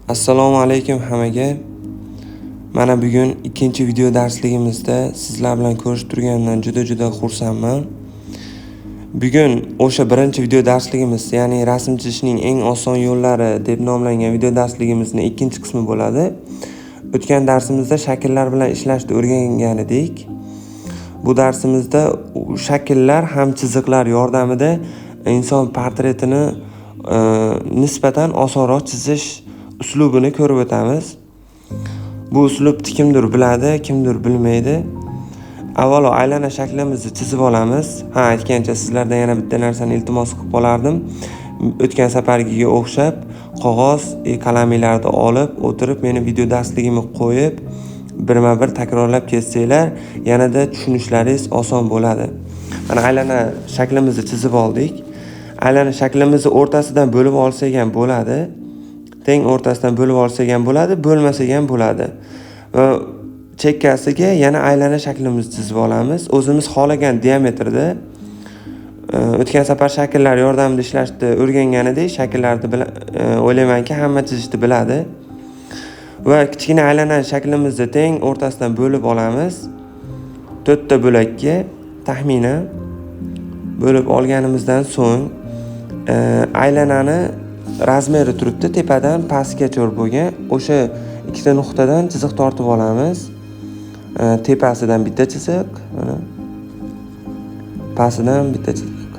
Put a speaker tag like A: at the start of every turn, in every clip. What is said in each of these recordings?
A: Assalomu alaykum hammaga. Mana bugun ikkinchi video darsligimizda sizlar bilan ko'rishib turganimdan juda xursandman. Bugun o'sha birinchi video darsligimiz, ya'ni rasm chizishning eng oson yo'llari deb nomlangan video darsligimizning ikkinchi qismi bo'ladi. O'tgan darsimizda shakllar bilan ishlashni o'rgangan edik. Bu darsimizda shakllar ham chiziqlar yordamida inson portretini nisbatan osonroq chizish uslubini ko'rib o'tamiz. Bu uslubni kimdir biladi, kimdir bilmaydi. Avvalo aylana shaklimizni chizib olamiz. Aytgancha sizlardan yana bitta narsani iltimos qilib qolardim. O'tgan safargiga o'xshab qog'oz, qalamlarni olib, o'tirib meni video darsligimni qo'yib, birma-bir takrorlab ketsanglar, yanada tushunishlaringiz oson bo'ladi. Mana aylana shaklimizni chizib oldik. Aylana shaklimizni o'rtasidan bo'lib olsak ham bo'ladi. Teng o'rtasidan bo'lib olsak ham bo'ladi, bo'lmasak ham bo'ladi. Va chekkasiga yana aylana shaklimizni chizib olamiz. O'zimiz xohlagan diametrda. O'tgan safar shakllar yordamida ishlashni o'rgangan edik. Shakllarni o'ylaymanki hamma chizishni biladi. Va kichkina aylana shaklimizni teng o'rtasidan bo'lib olamiz. 4 ta bo'lakka taxminan bo'lib olganimizdan so'ng aylanani razmeri turibdi, tepadan pastgacha bo'lgan. O'sha ikkita nuqtadan chiziq tortib olamiz. Tepasidan bitta chiziq, mana. Pastidan bitta chiziq.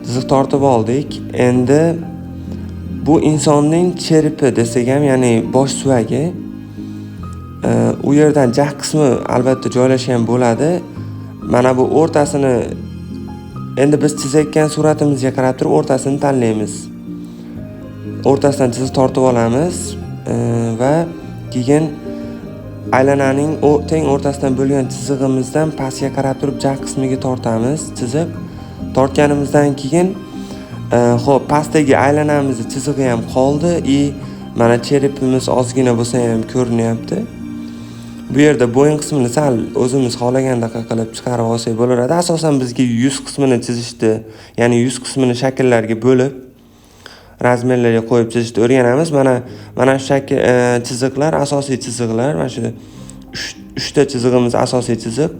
A: Chiziq tortib oldik. Endi bu insonning cheripi desak ham, ya'ni bosh suvagi. U yerdan jag qismi albatta joylashgan bo'ladi. Mana bu o'rtasini endi biz chizayotgan suratimizga qarab turib o'rtasini tanlaymiz. O'rtasidan chiziq tortib olamiz va keyin aylananing teng o'rtasidan bo'lgan chizig'imizdan pastga qarab turib jag qismiga tortamiz. Chiziq tortganimizdan keyin xo'p, pastdagi aylanamizning chizig'i ham qoldi. Mana cheripimiz ozgina bo'lsa ham ko'rinyapti. Bu yerda bo'yin qismini sal o'zimiz xohlagandaqa qilib chiqarib olsak bo'laradi. Asosan bizga yuz qismini chizishni, ya'ni yuz qismini shakllarga bo'lib, razmerlarga qo'yib chizishni o'rganamiz. Mana shu chiziqlar asosiy chiziqlar. Mana shu 3 ta chizig'imiz asosiy chiziq.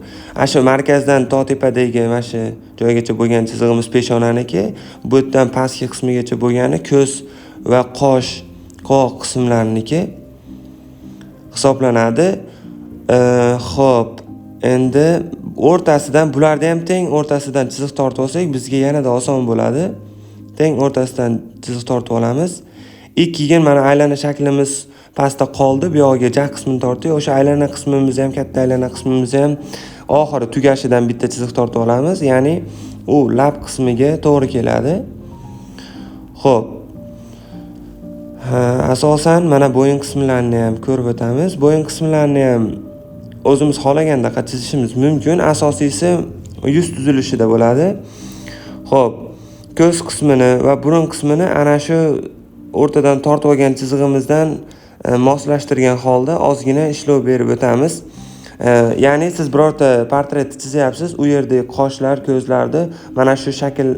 A: Shu markazdan to tepadagi mana shu joygacha bo'lgan chizig'imiz peshonaniki, bu yerdan pastki qismigacha bo'lgani ko'z va qosh, qoq qismlarniki hisoblanadi. Xo'p, endi o'rtasidan bularni ham teng o'rtasidan chiziq tortib olsak, bizga yanada oson bo'ladi. Teng o'rtasidan chiziq tortib olamiz. Keyin mana aylana shaklimiz pastda qoldi. Bu yoqqa jag qismini tortdik. O'sha aylana qismimizni ham, katta aylana qismimizni ham oxiri tugashidan bitta chiziq tortib olamiz. Ya'ni u lab qismiga to'g'ri keladi. Xo'p. Asosan mana bo'yin qismlarini ham ko'rib o'tamiz. Bo'yin qismlarini ham o'zimiz xohlagandaqa chizishimiz mumkin. Asosiysi yuz tuzilishida bo'ladi. Xo'p, ko'z qismini va burun qismini ana shu o'rtadan tortib olgan chizig'imizdan moslashtirgan holda ozgina ishlov berib o'tamiz. Ya'ni siz birorta portret chizyapsiz, u yerdagi qoshlar, ko'zlarni mana shu shakl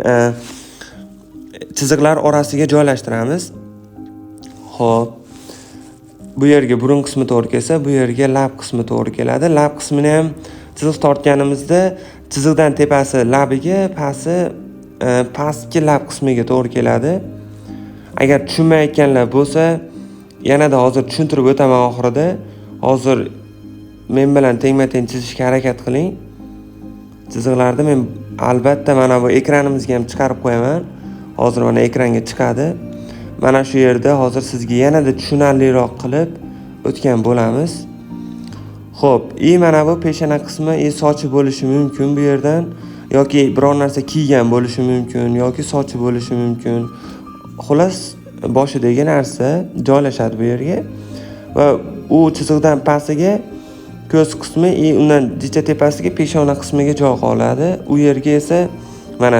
A: chiziqlar orasiga joylashtiramiz. Xo'p. Bu yerga burun qismi to'g'ri kelsa, bu yerga lab qismi to'g'ri keladi. Lab qismini ham chiziq tortganimizda chiziqdan tepasi labiga, pastki lab qismiga to'g'ri keladi. Agar tushunmayotganlar bo'lsa, yanada hozir tushuntirib o'taman oxirida. Hozir men bilan tengma-teng chizishga harakat qiling. Chiziqlarni men albatta mana bu ekranimizga ham chiqarib qo'yaman. Hozir mana ekranga chiqadi. Mana shu yerda hozir sizga yanada tushunarliroq qilib o'tgan bo'lamiz. Xo'p, mana bu peshana qismi, sochi bo'lishi mumkin bu yerdan, yoki biror narsa kiygan bo'lishi mumkin, yoki sochi bo'lishi mumkin. Xolos, boshidagi narsa joylashadi bu yerga va u chiziqdan pastiga ko'z qismi, undan jicha tepasiga peshona qismiga joy qoladi. U yerga esa mana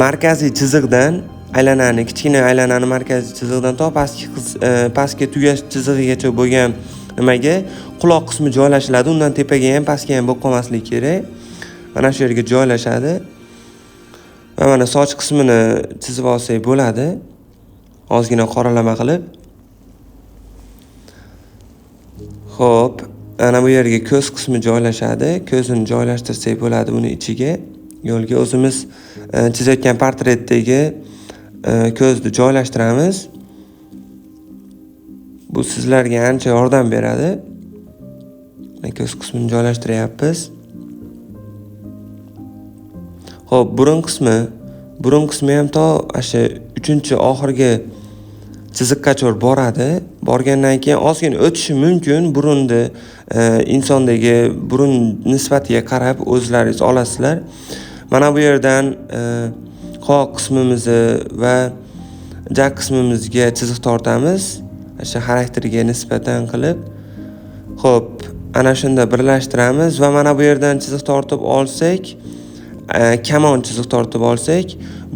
A: markaziy chiziqdan kichkina aylanani markaziy chiziqdan to pastki tugash chizig'igacha bo'lgan nimaga quloq qismi joylashiladi. Undan tepaga ham pastga ham bo'lib qolmasligi kerak. Mana shu yerga joylashadi. Va mana soch qismini chizib olsak bo'ladi. ozgina qoralama qilib. Xo'p, ana bu yerga ko'z qismi joylashadi. Ko'zini joylashtirsak bo'ladi uni ichiga. Yo'lga o'zimiz chizayotgan portretdagi ko'zni joylashtiramiz. Bu sizlarga ancha yordam beradi. Ko'z qismini joylashtiryapmiz. Xo'p, burun qismi ham to o'sha 3-oxirgi chiziqgacha boradi. Borgandan keyin ozgina o'tishi mumkin. Burunni insondagi burun nisbatiga qarab o'zlaringiz olasizlar. Mana bu yerdan qoq qismimizni va jak qismimizga chiziq tortamiz. O'sha xarakteriga nisbatan qilib. Xo'p, ana shunda birlashtiramiz va mana bu yerdan chiziq tortib olsak, kamon chiziq tortib olsak,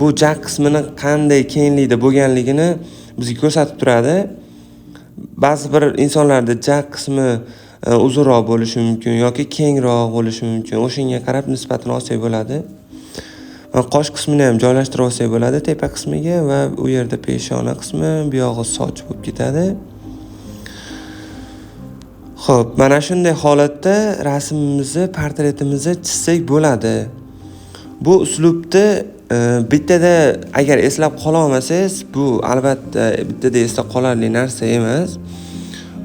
A: bu jak qismini qanday kenglikda bo'lganligini bizga ko'rsatib turadi. Ba'zi bir insonlarda jak qismi uzunroq bo'lishi mumkin yoki kengroq bo'lishi mumkin. O'shanga qarab nisbatini olsak bo'ladi. Qosh qismini ham joylashtirib olsak bo'ladi tepa qismiga va u yerda peshona qismi, bu yog'i soch bo'lib ketadi. Xo'p, mana shunday holatda rasmimizni, portretimizni chizsak bo'ladi. Bu uslubni bittada agar eslab qola olmasangiz, bu albatta bittada eslab qolarli narsa emas.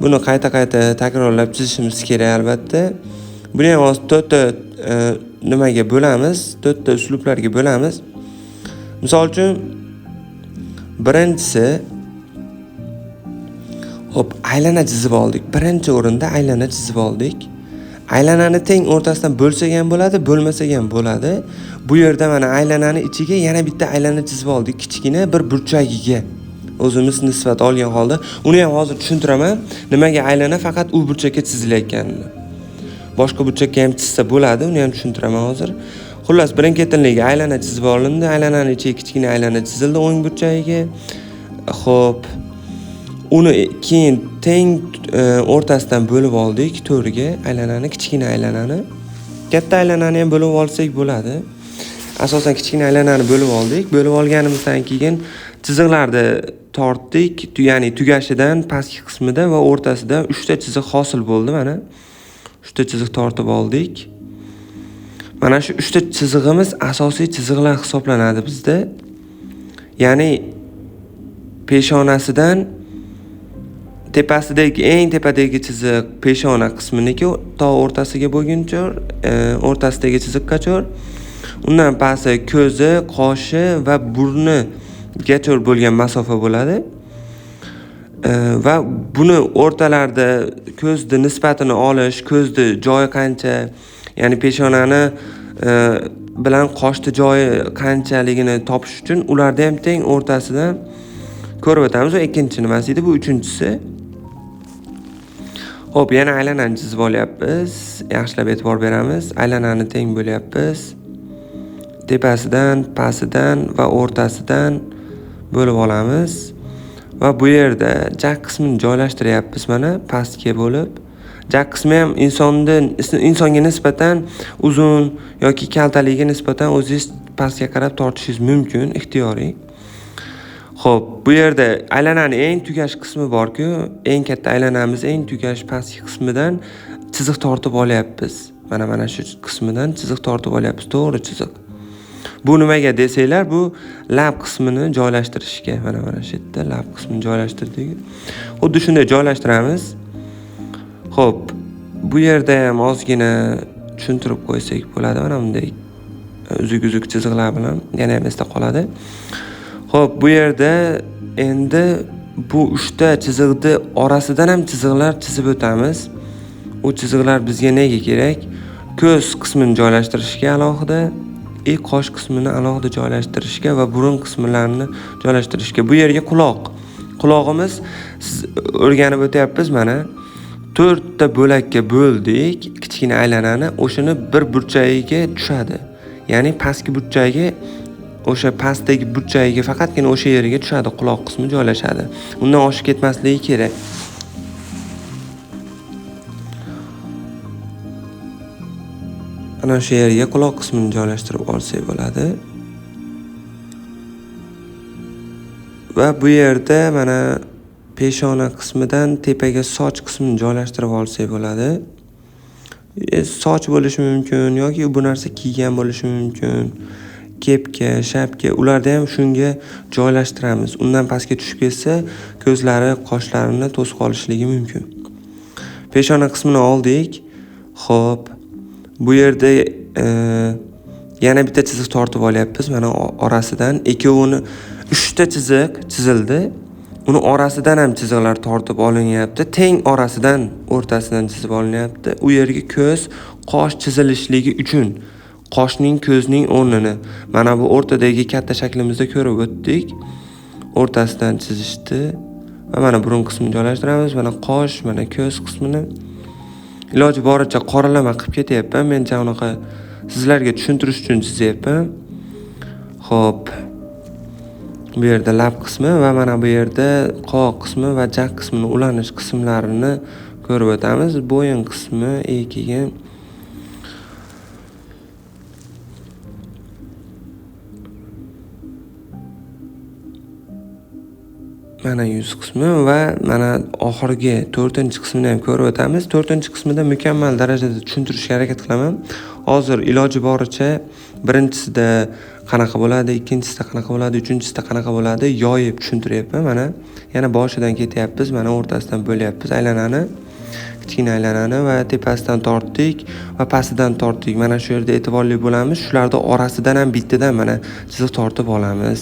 A: Buni qayta-qayta takrorlab chizishimiz kerak albatta. Buni ham 4ta nimaga bo'lamiz? 4ta uslublarga bo'lamiz. Misol uchun birinchisi hop, aylana chizib oldik. Birinchi o'rinda aylana chizib oldik. Aylanani teng o'rtasidan bo'lsak ham bo'ladi, bo'lmasak ham bo'ladi. Bu yerda mana aylanani ichiga yana bitta aylana chizib oldik, kichkina bir burchagiga. O'zimiz nisbat olgan holda, uni ham hozir tushuntiraman, nimaga aylana faqat u burchakka chizilayotganini. Boshqa burchakka ham chizsa bo'ladi, uni ham tushuntiraman hozir. Xullas, birin-ketinligiga aylana chizib olindi, aylanani ichiga kichkina aylana chizildi o'ng burchagiga. Xo'p, uni keyin teng o'rtasidan bo'lib oldik to'rga, aylanani, kichkina aylanani. Katta aylanani ham bo'lib olsak bo'ladi. Asosan kichkina aylanani bo'lib oldik. Bo'lib olganimizdan keyin chiziqlarni tortdik, ya'ni tugashidan pastki qismida va o'rtasida 3 ta chiziq hosil bo'ldi mana. 3 ta chiziq tortib oldik. Mana shu 3 ta chizig'imiz asosiy chiziqlar hisoblanadi bizda. Ya'ni peshonasidan tepasidagi eng tepadagi chiziq peshona qisminiki to o'rtasiga bo'lguncha, o'rtasidagi chiziqgacha, undan pasti ko'zi, qoshi va burnigacha bo'lgan masofa bo'ladi. Va buni o'rtalarda ko'zni nisbatini olish, ko'zni joyi qancha, ya'ni peshonani bilan qoshni joyi qanchaligini topish uchun ularni ham teng o'rtasidan ko'rib o'tamiz. Va ikkinchi nimasi edi, bu uchinchisi. Xo'p, yana aylanani chizib olyapmiz. Yaxshilab e'tibor beramiz. Aylanani teng bo'lyapmiz. Tepasidan, pastidan va o'rtasidan bo'lib olamiz. Va bu yerda jak qismini joylashtiryapmiz mana pastga bo'lib. Jak qismi ham insonga nisbatan uzun yoki kaltaligiga nisbatan o'zingiz pastga qarab tortishingiz mumkin, ixtiyoriy. Xo'p, bu yerda aylanani eng tugash qismi bor-ku, eng katta aylanamiz eng tugash pastki qismidan chiziq tortib olyapmiz. Mana shu qismidan chiziq tortib olyapmiz, to'g'ri chiziq. Bu nimaga desanglar, bu lab qismini joylashtirishga. Mana shu yerda lab qismini joylashtirdik. Xuddi shunday joylashtiramiz. Xo'p, bu yerda ham ozgina tushuntirib qo'ysak bo'ladi. Mana bunday uzuk-uzuk chiziqlar bilan yana ham esda qoladi. Xo'p, bu yerda endi bu 3 ta chiziqni orasidan ham chiziqlar chizib o'tamiz. U chiziqlar bizga nega kerak? Ko'z qismini joylashtirishga alohida, qosh qismini alohida joylashtirishga va burun qismlarini joylashtirishga. Bu yerga quloqimiz siz o'rganib o'tyapmiz mana. 4 ta bo'lakka bo'ldik, kichkina aylanani, o'shini bir burchagiga tushadi. Ya'ni pastki burchagiga, o'sha pastdagi burchagiga faqatgina o'sha yeriga tushadi, quloq qismi joylashadi. Undan oshib ketmasligi kerak. Ana shu yerga quloq qismini joylashtirib olsak bo'ladi. Va bu yerda mana peshona qismidan tepaga soch qismini joylashtirib olsak bo'ladi. Soch bo'lishi mumkin yoki bu narsa kiygan bo'lishi mumkin. Kepka, shapka, ularda ham shunga joylashtiramiz. Undan pastga tushib ketsa, ko'zlari, qoshlarini to'sib qolishligi mumkin. Peshona qismini oldik. Xo'p, bu yerda yana bitta chiziq tortib olyapmiz. Mana orasidan ikkovini 3 ta chiziq chizildi. Uni orasidan ham chiziqlar tortib olinyapti. Teng orasidan, o'rtasidan chizib olinyapti. U yerga ko'z, qosh chizilishligi uchun qoshning, ko'zning o'rnini mana bu o'rtadagi katta shaklimizda ko'rib o'tdik. O'rtasidan chizishdi va mana burun qismini joylashtiramiz. Mana qosh, mana ko'z qismini iloji boricha qoralama qilib ketyapman. Mencha unaqa sizlarga tushuntirish uchun chizyapman. Xo'p. Bu yerda lab qismi va mana bu yerda qoq qismi va jag qismini ulanish qismlarini ko'rib o'tamiz. Bo'yin qismi, keyin mana yuz qismi va mana oxirgi 4-qismini ham ko'rib o'tamiz. 4-qismida mukammal darajada tushuntirishga harakat qilaman. Hozir iloji boricha birinchisida qanaqa bo'ladi, ikkinchisida qanaqa bo'ladi, uchinchisida qanaqa bo'ladi yoyib tushuntiryapman. Mana yana boshidan ketyapmiz, mana o'rtasidan bo'lyapmiz aylanani. Kichkina aylanani va tepasidan tortdik va pastidan tortdik. Mana shu yerda e'tiborli bo'lamiz. Shularda orasidan ham bittadan mana chiziq tortib olamiz.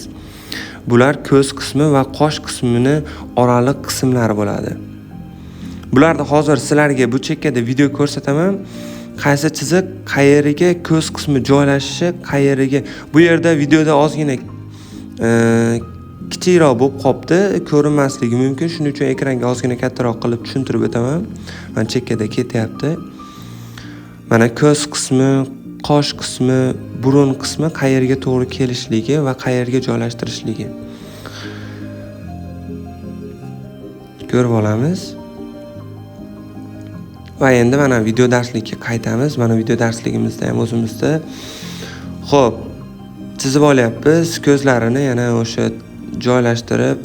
A: Bular ko'z qismi va qosh qismini oraliq qismlari bo'ladi. Bularni hozir sizlarga bu chekkada video ko'rsataman. Qaysi chiziq qayeriga ko'z qismi joylashishi, qayeriga. Bu yerda videoda ozgina kichikroq bo'lib qopti, ko'rinmasligi mumkin. Shuning uchun ekranga ozgina kattaroq qilib tushuntirib o'taman. Mana chekkada ketyapti. Mana ko'z qismi, qosh qismi, burun qismi qayerga to'g'ri kelishligi va qayerga joylashtirishligi. Ko'rib olamiz. Va endi mana video darslikka qaytamiz. Mana video darsligimizda ham o'zimizda. Xo'p, chizib olyapmiz. Ko'zlarini yana o'sha joylashtirib,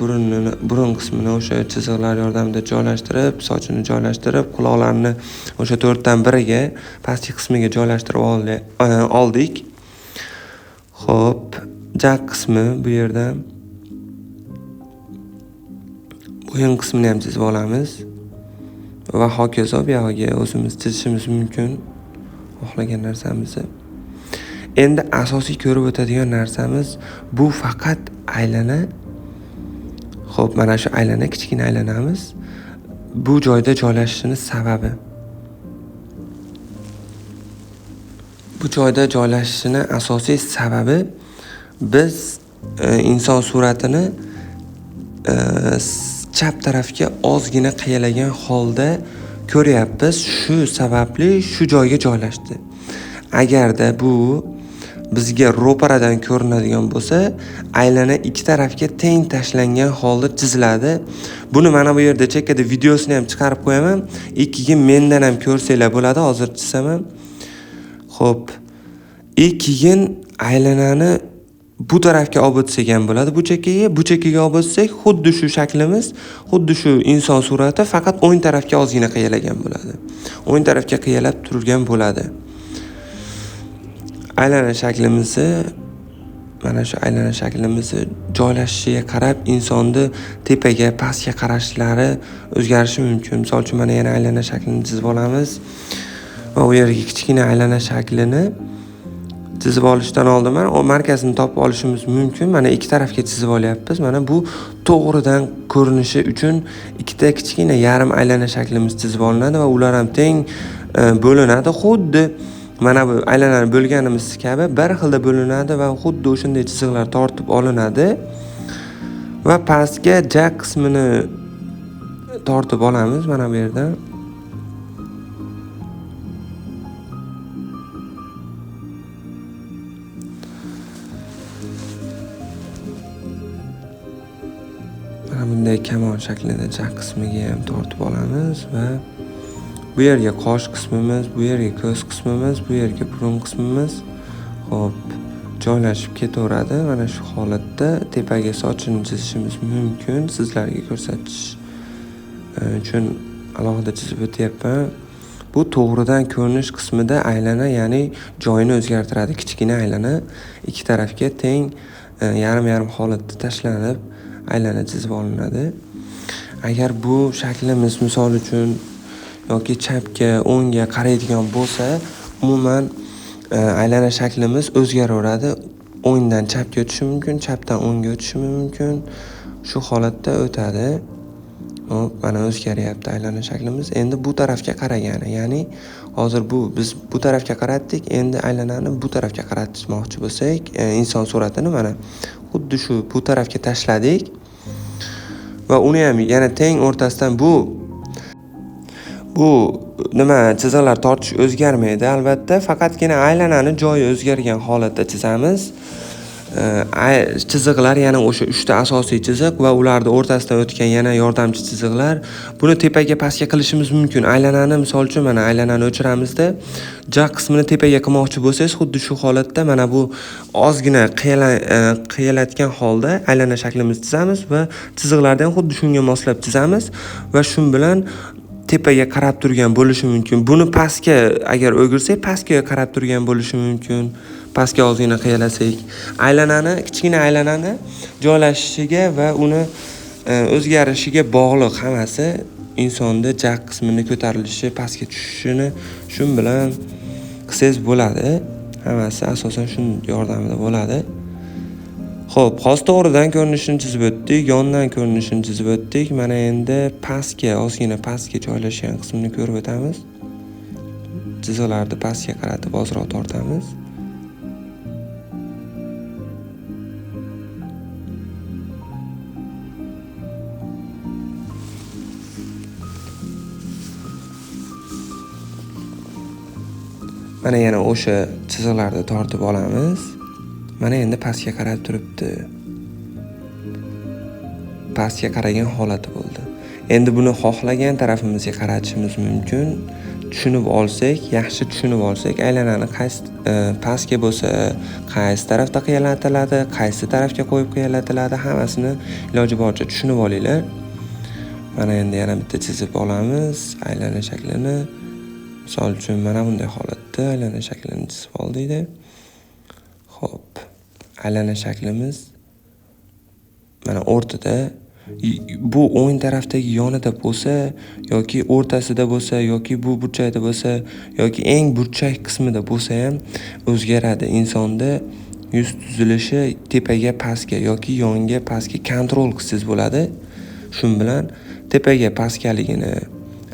A: burun qismini o'sha chiziqlar yordamida joylashtirib, sochini joylashtirib, quloqlarini o'sha 4dan biriga, pastki qismiga joylashtirib oldik. Xo'p, jag qismi bu yerda. Bo'yin qismini ham chizib olamiz. Va hokazo bu yerga o'zimiz chizishimiz mumkin xohlagan narsamizni. Endi asosiy ko'rib o'tadigan narsamiz bu faqat aylana. Xo'p, mana shu aylana, kichkina aylanamiz. Bu joyda joylashishini sababi. Bu joyda joylashishini asosiy sababi biz inson suratini chap tarafga ozgina qiyalagan holda ko'ryapmiz. Shu sababli shu joyga joylashdi. Agarda bu bizga ro'paradan ko'rinadigan bo'lsa, aylana ikki tarafga teng tashlangan holda chiziladi. Buni mana bu yerda chekkada videosini ham chiqarib qo'yaman. Keyin mendan ham ko'rsanglar bo'ladi, hozir chizaman. Xo'p. Keyin aylanani bu tarafga olib o'tsak ham bo'ladi. Bu chekkaga olib o'tsak, xuddi shu shaklimiz, xuddi shu inson surati faqat o'ng tarafga ozgina qiyalagan bo'ladi. O'ng tarafga qiyalab turgan bo'ladi. Aylana shaklimizni, mana shu aylana shaklimizni joylashishiga qarab insonni tepaga, pastga qarashlari o'zgarishi mumkin. Misol uchun mana yana aylana shaklini chizib olamiz. Va u yerga kichkina aylana shaklini chizib olishdan oldin mana o markazini topib olishimiz mumkin. Mana ikki tarafga chizib olyapmiz. Mana bu to'g'ridan ko'rinishi uchun ikkita kichkina yarim aylana shaklimiz chizib olinadi va ular ham teng bo'linadi. Xuddi mana bu aylanani bo'lganimiz kabi bir xilda bo'linadi va xuddi o'shanday chiziqlar tortib olinadi. Va pastga jag qismini tortib olamiz mana bu yerda. Bunday kamon shaklida jag qismiga ham tortib olamiz va bu yerga qosh qismimiz, bu yerga ko'z qismimiz, bu yerga burun qismimiz. Xo'p, joylashib ketaveradi. Mana shu holatda tepaga sochini chizishimiz mumkin. Sizlarga ko'rsatish uchun alohida chizib o'tyapman. Bu to'g'ridan ko'rinish qismida aylana, ya'ni joyini o'zgartiradi. Kichkina aylana ikki tarafga teng yarim-yarim holatda tashlanib aylana chizib olinadi. Agar bu shaklimiz misol uchun yoki chapga, o'ngga qaraydigan bo'lsa, umuman aylana shaklimiz o'zgaraveradi. O'ngdan chapga o'tishi mumkin, chapdan o'ngga o'tishi mumkin. Shu holatda o'tadi. Hop, mana o'zgaryapti aylana shaklimiz. Endi bu tarafga qaragani, ya'ni hozir biz bu tarafga qaratdik, endi aylanani bu tarafga qaratmoqchi bo'lsak, inson suratini mana xuddi shu bu tarafga tashladik va uni ham yana teng o'rtasidan bu chiziqlar tortish o'zgarmaydi albatta, faqatgina aylanani joyi o'zgargan holatda chizamiz. Chiziqlar yana o'sha 3 ta asosiy chiziq va ularning o'rtasidan o'tgan yana yordamchi chiziqlar. Buni tepaga pastga qilishimiz mumkin. Aylanani misol uchun mana aylanani o'chiramizda, jag qismini tepaga qilmoqchi bo'lsangiz, xuddi shu holatda mana bu ozgina qiyalatgan holda aylana shaklimizni chizamiz va chiziqlarni ham xuddi shunga moslab chizamiz va shu bilan tepaga qarab turgan bo'lishi mumkin. Buni pastga agar o'girsak, pastga qarab turgan bo'lishi mumkin. Pastga ozgina qiyalasak, kichkina aylanani joylashishiga va uni o'zgarishiga bog'liq hammasi. Insonda jag qismini ko'tarilishi, pastga tushishini shu bilan qilsangiz bo'ladi. Hammasi asosan shu yordamida bo'ladi. Xo'p, hozir to'g'ridan ko'rinishini chizib o'tdik, yondan ko'rinishini chizib o'tdik. Mana endi ozgina pastga joylashgan qismini ko'rib o'tamiz. Chiziqlarni pastga qaratib ozroq tortamiz. Mana yana o'sha chiziqlarni tortib olamiz. Mana endi pastga qarab turibdi. Pastga qaragan holati bo'ldi. Endi buni xohlagan tarafimizga qaratishimiz mumkin. Yaxshi tushunib olsak, aylanani pastga bo'lsa, qaysi tarafda qiyalatiladi, qaysi tarafga qo'yib qiyalatiladi, hammasini iloji boricha tushunib olinglar. Mana endi yana bitta chizib olamiz aylana shaklini. Misol uchun mana bunday holatda aylana shaklini chizib oldik-da. Xo'p, aylana shaklimiz mana o'rtada. Bu o'ng tarafdagi yonida bo'lsa yoki o'rtasida bo'lsa yoki bu burchakda bo'lsa yoki eng burchak qismida bo'lsa ham o'zgaradi. Insonda yuz tuzilishi tepaga pastga yoki yonga pastga kontrol qilsangiz bo'ladi. Shu bilan tepaga pastgaligini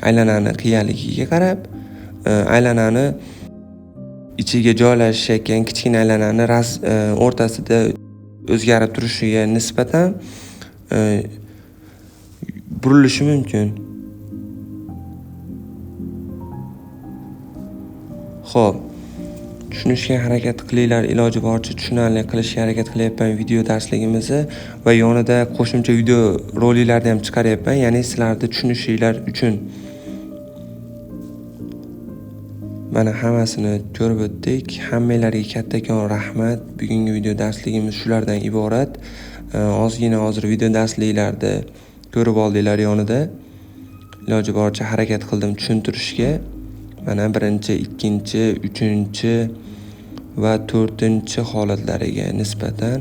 A: aylanani qiyaligiga qarab, aylanani ichiga joylashayotgan kichkina aylanani o'rtasida o'zgarib turishiga nisbatan burilishi mumkin. Xo'p, tushunishga harakat qilinglar, iloji boricha tushunarli qilishga harakat qilyapman video darsligimizni va yonida qo'shimcha video roliklarni ham chiqaryapman, ya'ni sizlarni tushunishinglar uchun. Mana hammasini ko'rib o'tdik. Hammanglarga kattakon rahmat. Bugungi video darsligimiz shulardan iborat. Ozgina hozir video darsliklarni ko'rib oldinglar yonida. Iloji boricha harakat qildim tushuntirishga. Mana 1, 2, 3 va 4 holatlariga nisbatan.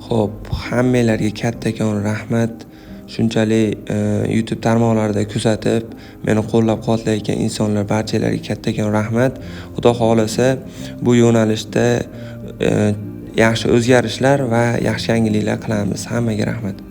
A: Xo'p, hammanglarga kattakon rahmat. Shunchalik YouTube tarmoqlarida kuzatib, meni qo'llab-quvvatlayotgan insonlar barchalariga kattakon rahmat. Xudo xolasa bu yo'nalishda yaxshi o'zgarishlar va yaxshi yangiliklar qilamiz. Hammaga rahmat.